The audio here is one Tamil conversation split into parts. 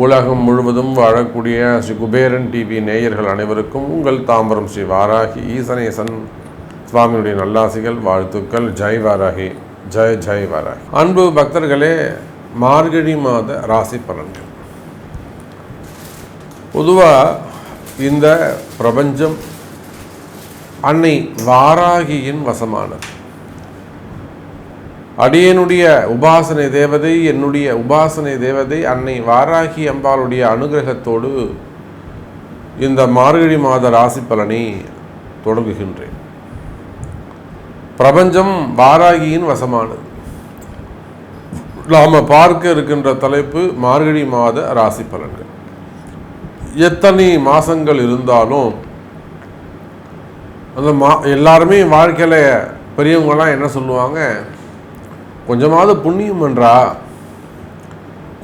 உலகம் முழுவதும் வாழக்கூடிய ஸ்ரீ குபேரன் டிவி நேயர்கள் அனைவருக்கும் உங்கள் தாம்பரம் ஸ்ரீ வாராகி ஈசனேசன் சுவாமியுடைய நல்லாசிகள், வாழ்த்துக்கள். ஜெய் வாராகி, ஜெய் ஜெய் வாராகி. அன்பு பக்தர்களே, மார்கழி மாத ராசி பலன்கள். பொதுவாக இந்த பிரபஞ்சம் அன்னை வாராகியின் வசமானது. அடியனுடைய உபாசனை தேவதை, என்னுடைய உபாசனை தேவதை அன்னை வாராகி அம்பாளுடைய அனுகிரகத்தோடு இந்த மார்கழி மாத ராசி பலனை தொடங்குகின்றேன். பிரபஞ்சம் வாராகியின் வசமானது. நாம் பார்க்க இருக்கின்ற தலைப்பு மார்கழி மாத ராசி பலன்கள். எத்தனை மாதங்கள் இருந்தாலும் அந்த எல்லாருமே வாழ்க்கையில் பெரியவங்களாம் என்ன சொல்லுவாங்க, கொஞ்சமாவது புண்ணியம் பண்ணுறா,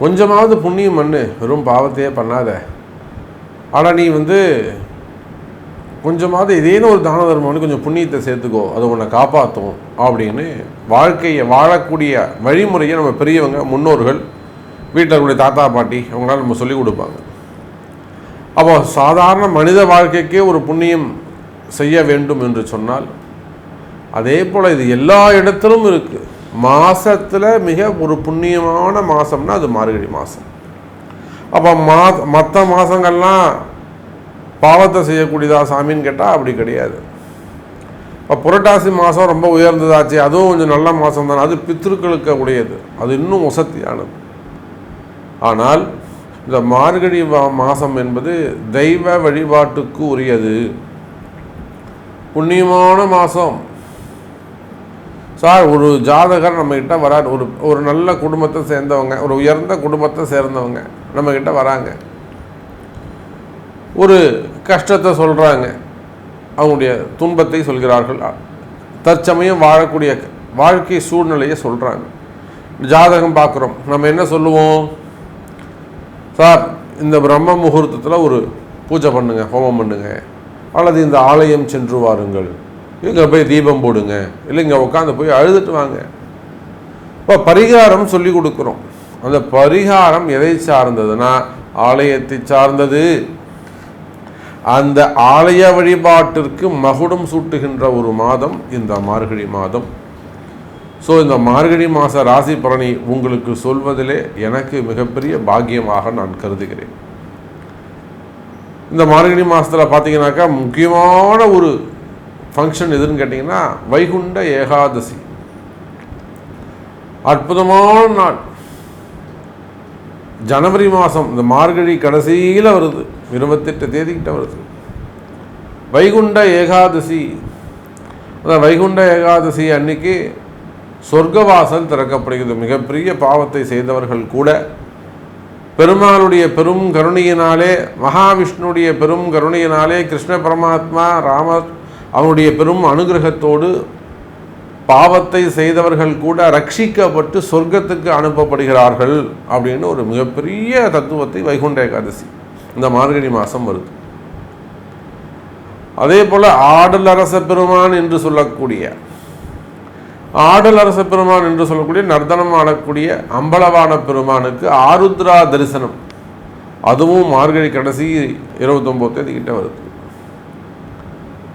கொஞ்சமாவது புண்ணியம் பண்ணு, வெறும் பாவத்தையே பண்ணாத, ஆனால் நீ கொஞ்சமாவது ஏதேனும் ஒரு தான தர்மம் கொஞ்சம் புண்ணியத்தை சேர்த்துக்கோ, அது உன்னை காப்பாற்றும் அப்படின்னு வாழ்க்கையை வாழக்கூடிய வழிமுறையை நம்ம பெரியவங்க முன்னோர்கள் வீட்டில் இருக்கக்கூடிய தாத்தா பாட்டி அவங்களால நம்ம சொல்லிக் கொடுப்பாங்க. அப்போ சாதாரண மனித வாழ்க்கைக்கே ஒரு புண்ணியம் செய்ய வேண்டும் என்று சொன்னால், அதே போல் இது எல்லா இடத்திலும் இருக்குது. மாதத்தில் மிக ஒரு புண்ணியமான மாதம்னா அது மார்கழி மாதம். அப்போ மற்ற மாதங்கள்லாம் பாவத்தை செய்யக்கூடியதா சாமின்னு கேட்டால் அப்படி கிடையாது. இப்போ புரட்டாசி மாதம் ரொம்ப உயர்ந்ததாச்சு, அதுவும் கொஞ்சம் நல்ல மாதம் தானே, அது பித்ருக்களுக்கு உடையது, அது இன்னும் வசதியானது. ஆனால் இந்த மார்கழி மாதம் என்பது தெய்வ வழிபாட்டுக்கு உரியது, புண்ணியமான மாதம். சார், ஒரு ஜாதகர் நம்மக்கிட்ட வரார், ஒரு நல்ல குடும்பத்தை சேர்ந்தவங்க, ஒரு உயர்ந்த குடும்பத்தை சேர்ந்தவங்க நம்மக்கிட்ட வராங்க, ஒரு கஷ்டத்தை சொல்கிறாங்க, அவங்களுடைய துன்பத்தை சொல்கிறார்கள், தற்சமயம் வாழக்கூடிய வாழ்க்கை சூழ்நிலையை சொல்கிறாங்க. ஜாதகம் பார்க்குறோம், நம்ம என்ன சொல்லுவோம், சார் இந்த பிரம்ம முகூர்த்தத்தில் ஒரு பூஜை பண்ணுங்க, ஹோமம் பண்ணுங்க, அல்லது இந்த ஆலயம் சென்று வாருங்கள், இங்கே போய் தீபம் போடுங்க, இல்லை இங்கே உட்காந்து போய் அழுதுட்டு வாங்க. இப்போ பரிகாரம் சொல்லி கொடுக்குறோம். அந்த பரிகாரம் எதை சார்ந்ததுன்னா ஆலயத்தை சார்ந்தது. அந்த ஆலய வழிபாட்டிற்கு மகுடம் சூட்டுகின்ற ஒரு மாதம் இந்த மார்கழி மாதம். ஸோ இந்த மார்கழி மாத ராசி பலனை உங்களுக்கு சொல்வதிலே எனக்கு மிகப்பெரிய பாக்கியமாக நான் கருதுகிறேன். இந்த மார்கழி மாதத்தில் பார்த்தீங்கன்னாக்கா முக்கியமான ஒரு ஃபங்க்ஷன் எதுன்னு கேட்டிங்கன்னா வைகுண்ட ஏகாதசி. அற்புதமான நாள். ஜனவரி மாதம் இந்த மார்கழி கடைசியில் வருது, 28 தேதிக்கிட்ட வருது வைகுண்ட ஏகாதசி. அந்த வைகுண்ட ஏகாதசி அன்னைக்கு சொர்க்கவாசல் திறக்கப்படுகிறது. மிகப்பெரிய பாவத்தை செய்தவர்கள் கூட பெருமாளுடைய பெரும் கருணையினாலே, மகாவிஷ்ணுடைய பெரும் கருணையினாலே, கிருஷ்ண பரமாத்மா ராமர் அவனுடைய பெரும் அனுகிரகத்தோடு பாவத்தை செய்தவர்கள் கூட ரட்சிக்கப்பட்டு சொர்க்கத்துக்கு அனுப்பப்படுகிறார்கள் அப்படின்னு ஒரு மிகப்பெரிய தத்துவத்தை வைகுண்ட ஏகாதசி இந்த மார்கழி மாதம் வருது. அதே போல் ஆடல் அரச பெருமான் என்று சொல்லக்கூடிய நர்த்தனம் ஆடக்கூடிய அம்பலவான பெருமானுக்கு ஆருத்ரா தரிசனம், அதுவும் மார்கழி கடைசி 29 தேதிக்கிட்ட வருது.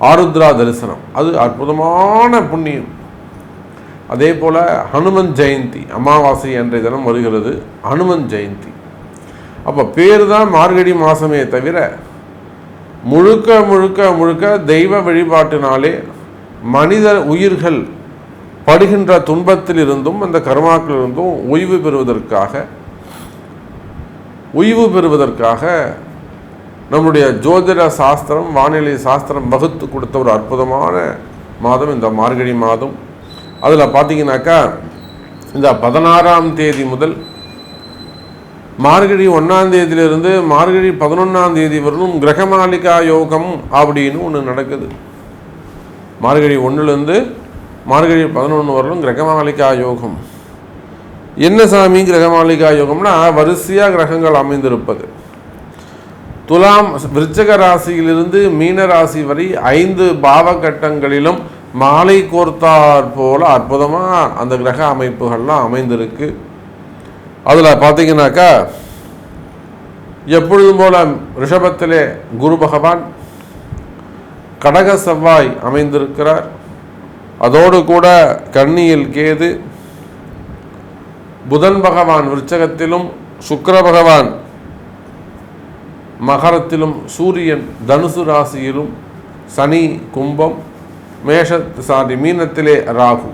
ஆருத்ரா தரிசனம் அது அற்புதமான புண்ணியம். அதே போல் ஹனுமன் ஜெயந்தி அமாவாசை அன்றைய தினம் வருகிறது ஹனுமன் ஜெயந்தி. அப்போ பேர் தான் மார்கழி மாதமே தவிர முழுக்க முழுக்க முழுக்க தெய்வ வழிபாட்டினாலே மனித உயிர்கள் படுகின்ற துன்பத்திலிருந்தும் அந்த கர்மாக்களிலிருந்தும் ஓய்வு பெறுவதற்காக நம்முடைய ஜோதிட சாஸ்திரம், வானிலை சாஸ்திரம் வகுத்து கொடுத்த ஒரு அற்புதமான மாதம் இந்த மார்கழி மாதம். அதில் பார்த்தீங்கன்னாக்கா இந்த 16ஆம் தேதி முதல் மார்கழி 1ஆம் தேதியிலிருந்து மார்கழி 11ஆம் தேதி வரலும் கிரகமாலிகா யோகம் அப்படின்னு ஒன்று நடக்குது. மார்கழி 1லேருந்து மார்கழி 11 வரலும் கிரகமாலிகா யோகம். என்ன சாமி கிரகமாலிகா யோகம்னா, வரிசையாக கிரகங்கள் அமைந்திருப்பது. துலாம் விருச்சிக ராசியிலிருந்து மீன ராசி வரை 5 பாவகட்டங்களிலும் மாலை கோர்த்தார் போல அற்புதமாக அந்த கிரக அமைப்புகள்லாம் அமைந்திருக்கு. அதில் பார்த்தீங்கன்னாக்கா எப்பொழுதும் போல ரிஷபத்திலே குரு பகவான், கடக செவ்வாய் அமைந்திருக்கிறார். அதோடு கூட கன்னியில் கேது, புதன் பகவான் விருச்சகத்திலும், சுக்கிர பகவான் மகரத்திலும், சூரியன் தனுசு ராசியிலும், சனி கும்பம், மீனத்திலே ராகு.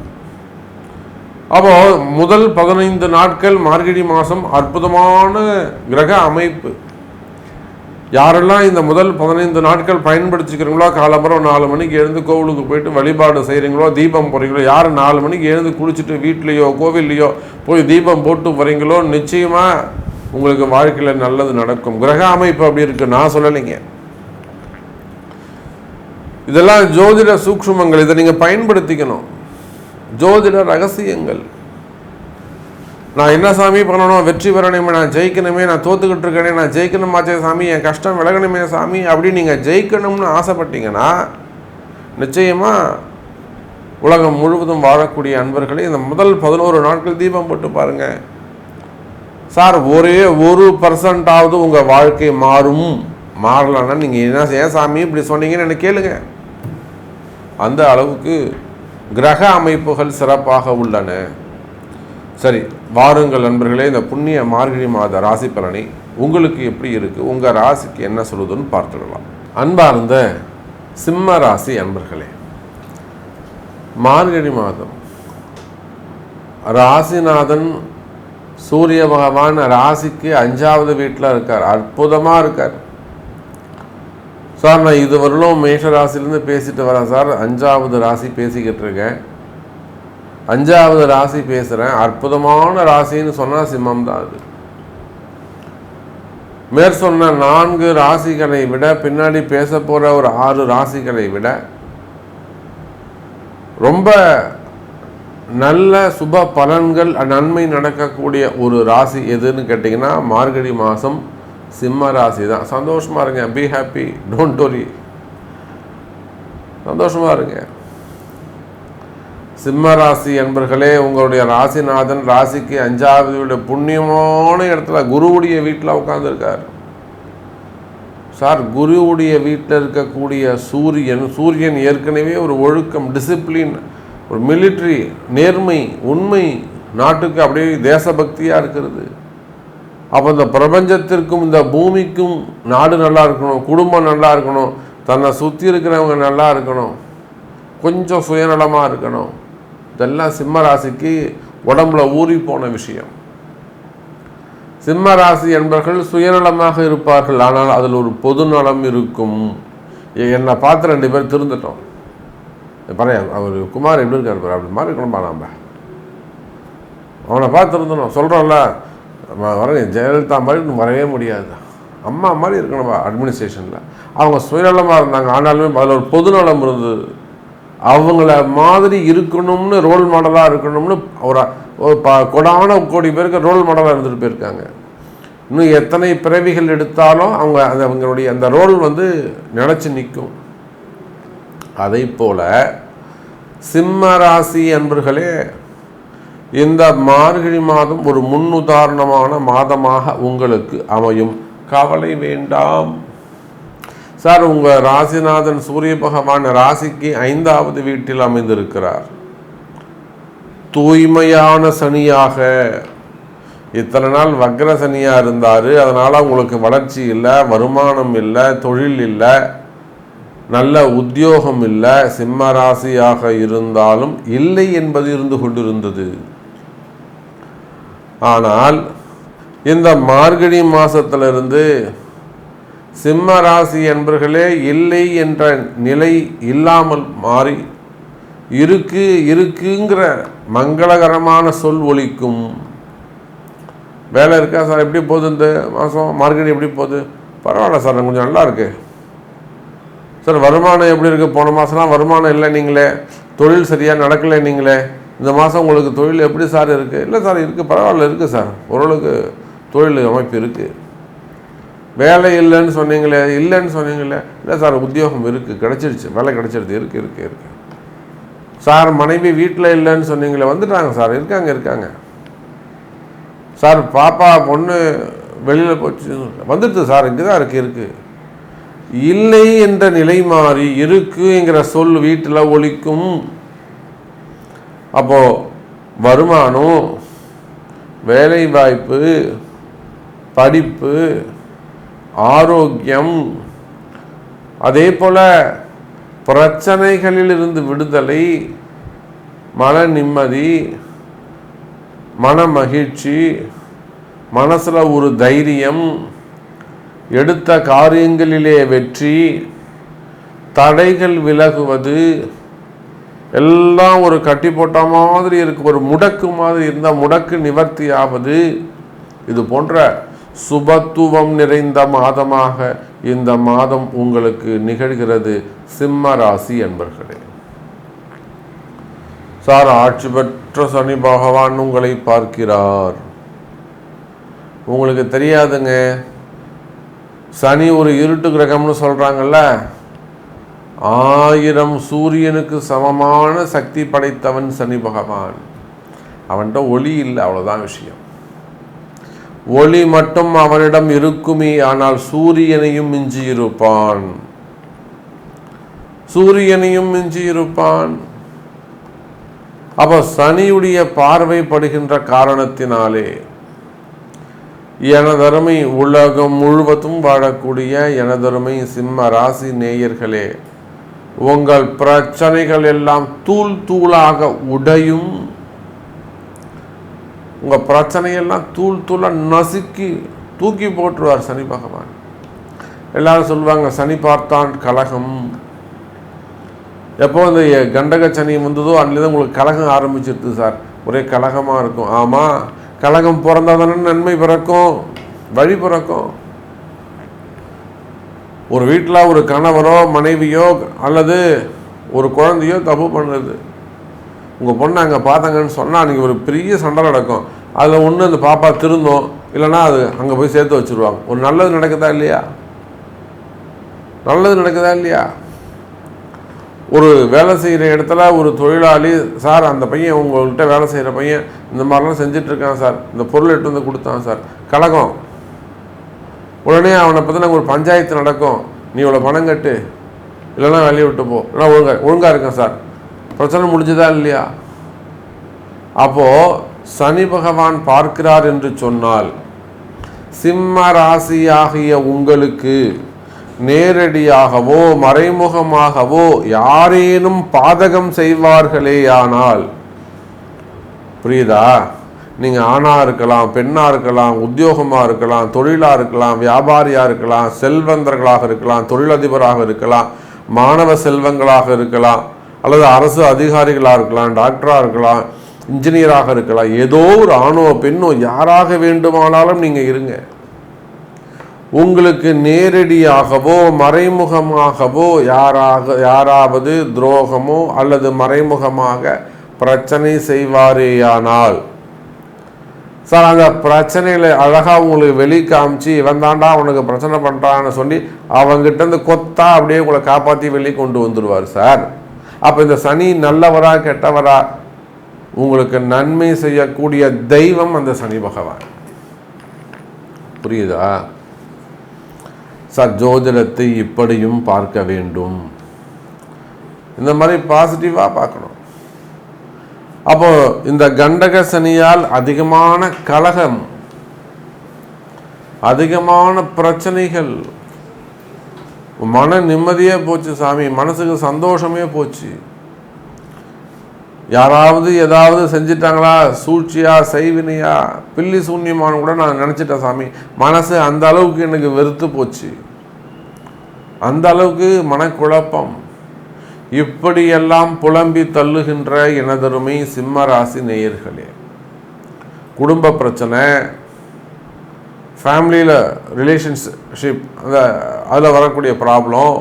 அப்போ முதல் 15 நாட்கள் மார்கழி மாதம் அற்புதமான கிரக அமைப்பு. யாரெல்லாம் இந்த முதல் 15 நாட்கள் பயன்படுத்திக்கிறீங்களோ, காலம்பரம் 4 மணிக்கு எழுந்து கோவிலுக்கு போயிட்டு வழிபாடு செய்கிறீங்களோ, தீபம் போகிறீங்களோ, யார் 4 மணிக்கு எழுந்து குளிச்சுட்டு வீட்லேயோ கோவில்லையோ போய் தீபம் போட்டு வரீங்களோ, நிச்சயமாக உங்களுக்கு வாழ்க்கையில் நல்லது நடக்கும். கிரக அமைப்பு அப்படி இருக்கு, நான் சொல்லலைங்க. இதெல்லாம் ஜோதிட சூக்ஷ்மங்கள், இதை நீங்கள் பயன்படுத்திக்கணும். ஜோதிட ரகசியங்கள். நான் என்ன சாமி பண்ணணும், வெற்றி பெறணுமே, நான் ஜெயிக்கணுமே, நான் தோத்துக்கிட்டு இருக்கேனே, நான் ஜெயிக்கணுமாச்சே சாமி, என் கஷ்டம் விலகணுமே சாமி அப்படின்னு நீங்கள் ஜெயிக்கணும்னு ஆசைப்பட்டீங்கன்னா நிச்சயமாக உலகம் முழுவதும் வாழக்கூடிய அன்பர்களே இந்த முதல் 11 நாட்கள் தீபம் போட்டு பாருங்கள். சார், ஒரே 1% உங்கள் வாழ்க்கை மாறும். மாறலன்னா நீங்கள் என்ன ஏன் சாமி இப்படி சொன்னீங்கன்னு எனக்கு கேளுங்க. அந்த அளவுக்கு கிரக அமைப்புகள் சிறப்பாக உள்ளன. சரி, வாருங்கள் நண்பர்களே, இந்த புண்ணிய மார்கழி மாத ராசி பலனை உங்களுக்கு எப்படி இருக்குது, உங்கள் ராசிக்கு என்ன சொல்லுதுன்னு பார்த்துடலாம். அன்பார்ந்த சிம்ம ராசி அன்பர்களே, மார்கழி மாதம் ராசிநாதன் சூரிய பகவான் ராசிக்கு 5வது வீட்டில் இருக்கார். அற்புதமாக இருக்கார். சார், நான் இதுவரையிலும் மேஷ ராசிலேருந்து பேசிட்டு வரேன் சார். 5வது ராசி பேசிக்கிட்டு இருக்கேன். 5வது ராசி பேசுகிறேன். அற்புதமான ராசின்னு சொன்னால் சிம்மம் தான். அது மேற்சொன்ன 4 ராசிகளை விட, பின்னாடி பேச போகிற ஒரு 6 ராசிகளை விட ரொம்ப நல்ல சுப பலன்கள், நன்மை நடக்கக்கூடிய ஒரு ராசி எதுன்னு கேட்டிங்கன்னா மார்கழி மாதம் சிம்ம ராசி தான். சந்தோஷமாக இருங்க. Be happy, don't worry. சந்தோஷமாக இருங்க. சிம்ம ராசி என்பர்களே, உங்களுடைய ராசிநாதன் ராசிக்கு 5வது வீடு புண்ணியமான இடத்துல குருவுடைய வீட்டில் உட்காந்துருக்கார். சார், குருவுடைய வீட்டில் இருக்கக்கூடிய சூரியன் ஏற்கனவே ஒரு ஒழுக்கம், டிசிப்ளின், ஒரு மிலிட்ரி, நேர்மை, உண்மை, நாட்டுக்கு அப்படியே தேசபக்தியாக இருக்கிறது. அப்போ இந்த பிரபஞ்சத்திற்கும் இந்த பூமிக்கும் நாடு நல்லா இருக்கணும், குடும்பம் நல்லா இருக்கணும், தன்னை சுற்றி இருக்கிறவங்க நல்லா இருக்கணும், கொஞ்சம் சுயநலமாக இருக்கணும். இதெல்லாம் சிம்ம ராசிக்கு உடம்புல ஊறி போன விஷயம். சிம்ம ராசி என்பவர்கள் சுயநலமாக இருப்பார்கள், ஆனால் அதில் ஒரு பொது நலம் இருக்கும். என்னை பார்த்து 2 பேர் திருந்துட்டோம். பழைய அவர் குமார் எப்படி இருக்கார் பாரு, அப்படி மாதிரி இருக்கணும்பா. நம்ம அவனை பார்த்து இருந்தணும். சொல்கிறோம்ல, வரேன் ஜெயலலிதா மாதிரி வரவே முடியாது, அம்மா மாதிரி இருக்கணும்பா அட்மினிஸ்ட்ரேஷனில். அவங்க சுயநலமாக இருந்தாங்க, ஆனாலுமே அதில் ஒரு பொதுநலம் இருந்தது. அவங்கள மாதிரி இருக்கணும்னு, ரோல் மாடலாக இருக்கணும்னு ஒரு கொடான கோடி பேருக்கு ரோல் மாடலாக இருந்துட்டு போயிருக்காங்க. இன்னும் எத்தனை பிறவிகள் எடுத்தாலும் அவங்களுடைய அந்த ரோல் நினச்சி நிற்கும். அதை போல சிம்ம ராசி அன்பர்களே, இந்த மார்கழி மாதம் ஒரு முன்னுதாரணமான மாதமாக உங்களுக்கு அமையும். கவலை வேண்டாம். சார், உங்கள் ராசிநாதன் சூரிய பகவான் ராசிக்கு 5வது வீட்டில் அமைந்திருக்கிறார். தூய்மையான சனியாக. இத்தனை நாள் வக்ர சனியாக இருந்தார். அதனால் உங்களுக்கு வளர்ச்சி இல்லை, வருமானம் இல்லை, தொழில் இல்லை, நல்ல உத்தியோகம் இல்லை. சிம்ம ராசியாக இருந்தாலும் இல்லை என்பது இருந்து கொண்டிருந்தது. ஆனால் இந்த மார்கழி மாதத்திலிருந்து சிம்ம ராசி என்பர்களே இல்லை என்ற நிலை இல்லாமல் மாறி இருக்குங்கிற மங்களகரமான சொல் ஒலிக்கும். வேலை இருக்கா சார், எப்படி போகுது இந்த மாதம் மார்கழி, எப்படி போகுது? பரவாயில்ல சார், கொஞ்சம் நல்லா இருக்கு சார். வருமானம் எப்படி இருக்குது? போன மாதம்லாம் வருமானம் இல்லை நீங்களே, தொழில் சரியாக நடக்கலை நீங்களே, இந்த மாதம் உங்களுக்கு தொழில் எப்படி சார் இருக்குது? இல்லை சார், இருக்குது, பரவாயில்ல இருக்குது சார், ஓரளவுக்கு தொழில் அமைப்பு இருக்குது. வேலை இல்லைன்னு சொன்னீங்களே, இல்லை சார், உத்தியோகம் இருக்குது, கிடச்சிருச்சு, வேலை கிடச்சிருது, இருக்குது. சார் மனைவி வீட்டில் இல்லைன்னு சொன்னீங்களே, வந்துட்டாங்க சார், இருக்காங்க சார். பாப்பா பொண்ணு வெளியில் போச்சு, வந்துடுது சார், இங்கே தான் இருக்கு. இல்லை என்ற நிலை மாறி இருக்குங்கிற சொல் வீட்டில் ஒலிக்கும். அப்போ வருமானம், வேலை வாய்ப்பு, படிப்பு, ஆரோக்கியம், அதே போல பிரச்சனைகளில் இருந்து விடுதலை, மன நிம்மதி, மன மகிழ்ச்சி, மனசுல ஒரு தைரியம், எடுத்த காரியங்களிலே வெற்றி, தடைகள் விலகுவது, எல்லாம் ஒரு கட்டி போட்ட மாதிரி இருக்கு, ஒரு முடக்கு மாதிரி இருந்தால் முடக்கு நிவர்த்தி ஆவது. இது போன்ற சுபத்துவம் நிறைந்த மாதமாக இந்த மாதம் உங்களுக்கு நிகழ்கிறது சிம்ம ராசி என்பர்களே. சார், ஆட்சி பெற்ற சனி பகவான் உங்களை பார்க்கிறார். உங்களுக்கு தெரியாதுங்க, சனி ஒரு இருட்டு கிரகம்னு சொல்றாங்கல்ல, 1000 சூரியனுக்கு சமமான சக்தி படைத்தவன் சனி பகவான். அவன்கிட்ட ஒளி இல்லை, அவ்வளவுதான் விஷயம். ஒளி மட்டும் அவனிடம் இருக்குமே, ஆனால் சூரியனையும் மிஞ்சி இருப்பான். அப்ப சனியுடைய பார்வை படுகின்ற காரணத்தினாலே எனதருமை உலகம் முழுவதும் வாழக்கூடிய எனதருமை சிம்ம ராசி நேயர்களே, உங்கள் பிரச்சனைகள் எல்லாம் தூள் தூளாக உடையும். உங்கள் பிரச்சனையெல்லாம் தூள் தூளாக நசுக்கி தூக்கி போட்டுருவார் சனி பகவான். எல்லாரும் சொல்லுவாங்க சனி பார்த்தான் கலகம். எப்போ இந்த கண்டக சனி வந்ததோ அதுலேருந்து உங்களுக்கு கலகம் ஆரம்பிச்சிருது சார், ஒரே கலகமாக இருக்கும். ஆமாம், கலகம் பிறந்தா தானே நன்மை பிறக்கும், வழி பிறக்கும். ஒரு வீட்டில் ஒரு கணவரோ மனைவியோ அல்லது ஒரு குழந்தையோ தப்பு பண்ணுது, உங்கள் பொண்ணை அங்கே பார்த்தாங்கன்னு சொன்னால் அன்றைக்கி ஒரு பெரிய சண்டை நடக்கும். அதில் ஒன்று அந்த பாப்பா திருந்தோம், இல்லைன்னா அது அங்கே போய் சேர்த்து வச்சுருவாங்க. ஒரு நல்லது நடக்குதா இல்லையா? ஒரு வேலை செய்கிற இடத்துல ஒரு தொழிலாளி, சார் அந்த பையன் உங்கள்கிட்ட வேலை செய்கிற பையன் இந்த மாதிரிலாம் செஞ்சிட்ருக்கான் சார், இந்த பொருள் எடுத்து வந்து கொடுத்தான் சார், கலகம். உடனே அவனை பற்றி ஒரு பஞ்சாயத்து நடக்கும், நீ இவ்வளோ பணம் கட்டு, இல்லைன்னா வெளியே விட்டு போ, இல்லைன்னா ஒழுங்காக இருக்கேன் சார். பிரச்சனை முடிஞ்சதா இல்லையா? அப்போது சனி பகவான் பார்க்கிறார் என்று சொன்னால் சிம்ம ராசியாகிய உங்களுக்கு நேரடியாகவோ மறைமுகமாகவோ யாரேனும் பாதகம் செய்வார்களேயானால், புரியுதா? நீங்கள் ஆணாக இருக்கலாம், பெண்ணாக இருக்கலாம், உத்தியோகமாக இருக்கலாம், தொழிலாக இருக்கலாம், வியாபாரியாக இருக்கலாம், செல்வந்தர்களாக இருக்கலாம், தொழிலதிபராக இருக்கலாம், மாணவ செல்வங்களாக இருக்கலாம், அல்லது அரசு அதிகாரிகளாக இருக்கலாம், டாக்டராக இருக்கலாம், இன்ஜினியராக இருக்கலாம். ஏதோ ஒரு ஆணோ பெண்ணோ யாராக வேண்டுமானாலும் நீங்கள் இருங்க. உங்களுக்கு நேரடியாகவோ மறைமுகமாகவோ யாராவது துரோகமோ அல்லது மறைமுகமாக பிரச்சனை செய்வாரேயானால், சார் அந்த பிரச்சனையில் அழகாக உங்களுக்கு வெளி காமிச்சு இவன் தாண்டா உனக்கு பிரச்சனை பண்ணுறான்னு சொல்லி அவங்ககிட்ட இருந்து கொத்தா அப்படியே உங்களை காப்பாற்றி வெளியே கொண்டு வந்துடுவார் சார். அப்போ இந்த சனி நல்லவரா கெட்டவரா? உங்களுக்கு நன்மை செய்யக்கூடிய தெய்வம் அந்த சனி பகவான். புரியுதா சார்? ஜோதிடத்தை இப்படியும் பார்க்க வேண்டும், இந்த மாதிரி பாசிட்டிவாக பார்க்கணும். அப்போ இந்த கண்டக சனியால் அதிகமான கலகம், அதிகமான பிரச்சனைகள், மன நிம்மதியே போச்சு சாமி, மனசுக்கு சந்தோஷமே போச்சு. யாராவது ஏதாவது செஞ்சிட்டாங்களா, சூழ்ச்சியா செய்வினையா பில்லி சூன்யமான கூட நான் நினச்சிட்டேன் சாமி. மனசு அந்த அளவுக்கு எனக்கு வெறுத்து போச்சு, அந்த அளவுக்கு மனக்குழப்பம். இப்படியெல்லாம் புலம்பி தள்ளுகின்ற எனதருமை சிம்ம ராசி நேயர்களே, குடும்ப பிரச்சனை, ஃபேமிலியில் ரிலேஷன்ஷிப் அதில் வரக்கூடிய ப்ராப்ளம்,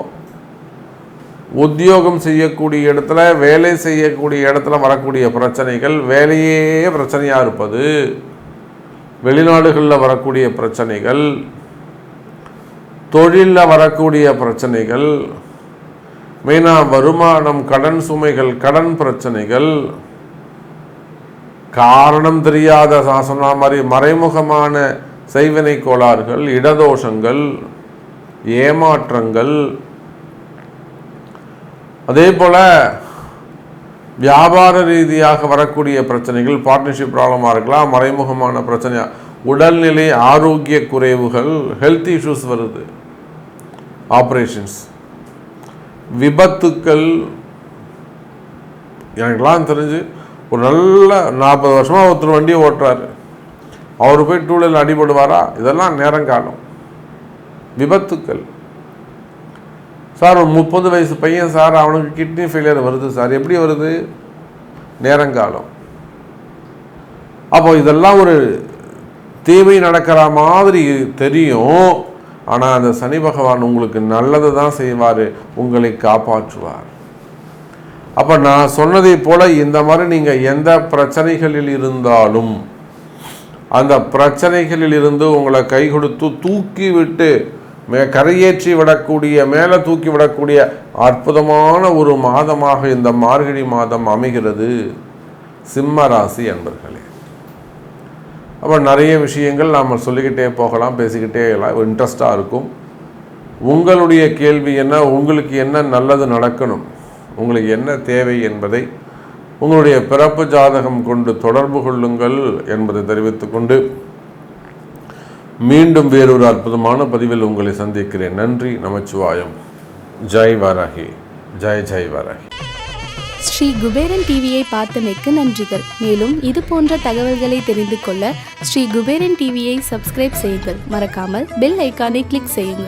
உத்தியோகம் செய்யக்கூடிய இடத்துல வேலை செய்யக்கூடிய இடத்துல வரக்கூடிய பிரச்சனைகள், வேலையே பிரச்சனையாக இருப்பது, வெளிநாடுகளில் வரக்கூடிய பிரச்சனைகள், தொழிலில் வரக்கூடிய பிரச்சனைகள், மெயினாக வருமானம், கடன் சுமைகள், கடன் பிரச்சனைகள், காரணம் தெரியாத சொன்ன மாதிரி மறைமுகமான செய்வினை கோளாறுகள், இடதோஷங்கள், ஏமாற்றங்கள், அதே போல் வியாபார ரீதியாக வரக்கூடிய பிரச்சனைகள், பார்ட்னர்ஷிப் ப்ராப்ளமாக இருக்கலாம், மறைமுகமான பிரச்சனை, உடல்நிலை ஆரோக்கிய குறைவுகள், ஹெல்த் இஷ்யூஸ் வருது, ஆப்ரேஷன்ஸ், விபத்துக்கள். எனக்கெல்லாம் தெரிஞ்சு ஒரு நல்ல 40 வருஷமாக ஒருத்தர் வண்டியை ஓட்டுறாரு, அவர் போய் 2 வீலரில் அடிபடுவாரா? இதெல்லாம் நேரங்காலம். விபத்துக்கள் சார், ஒரு 30 வயசு பையன் சார், அவனுக்கு கிட்னி ஃபெயிலியர் வருது சார். எப்படி வருது? நேரங்காலம். அப்போ இதெல்லாம் ஒரு தேவை நடக்கிற மாதிரி தெரியும். ஆனால் அந்த சனி பகவான் உங்களுக்கு நல்லது தான் செய்வார், உங்களை காப்பாற்றுவார். அப்போ நான் சொன்னதை போல் இந்த மாதிரி நீங்கள் எந்த பிரச்சனைகளில் இருந்தாலும் அந்த பிரச்சனைகளில் இருந்து உங்களை கை கொடுத்து தூக்கி விட்டு கரையேற்றி விடக்கூடிய, மேலே தூக்கி விடக்கூடிய அற்புதமான ஒரு மாதமாக இந்த மார்கழி மாதம் அமைகிறது சிம்ம ராசி அன்பர்களே. அப்போ நிறைய விஷயங்கள் நாம் சொல்லிக்கிட்டே போகலாம், பேசிக்கிட்டே எல்லாம் இன்ட்ரெஸ்டாக இருக்கும். உங்களுடைய கேள்வி என்ன? உங்களுக்கு என்ன நல்லது நடக்கணும், உங்களுக்கு என்ன தேவை என்பதை உங்களுடைய பிறப்பு ஜாதகம் கொண்டு தொடர்பு கொள்ளுங்கள் என்பதை தெரிவித்துக்கொண்டு மீண்டும் வேறொரு அற்புதமான பதிவில் உங்களை சந்திக்கிறேன். நன்றி, நமச்சிவாயம். ஜெய் வாராகி, ஜெய் ஜெய் வாராகி. ஸ்ரீ குபேரன் டிவியை பார்த்தமைக்கு நன்றிகள். மேலும் இது போன்ற தகவல்களை தெரிந்து கொள்ள ஸ்ரீ குபேரன் டிவியை சப்ஸ்கிரைப் செய்யுங்கள். மறக்காமல் பெல் ஐக்கானை கிளிக் செய்யுங்கள்.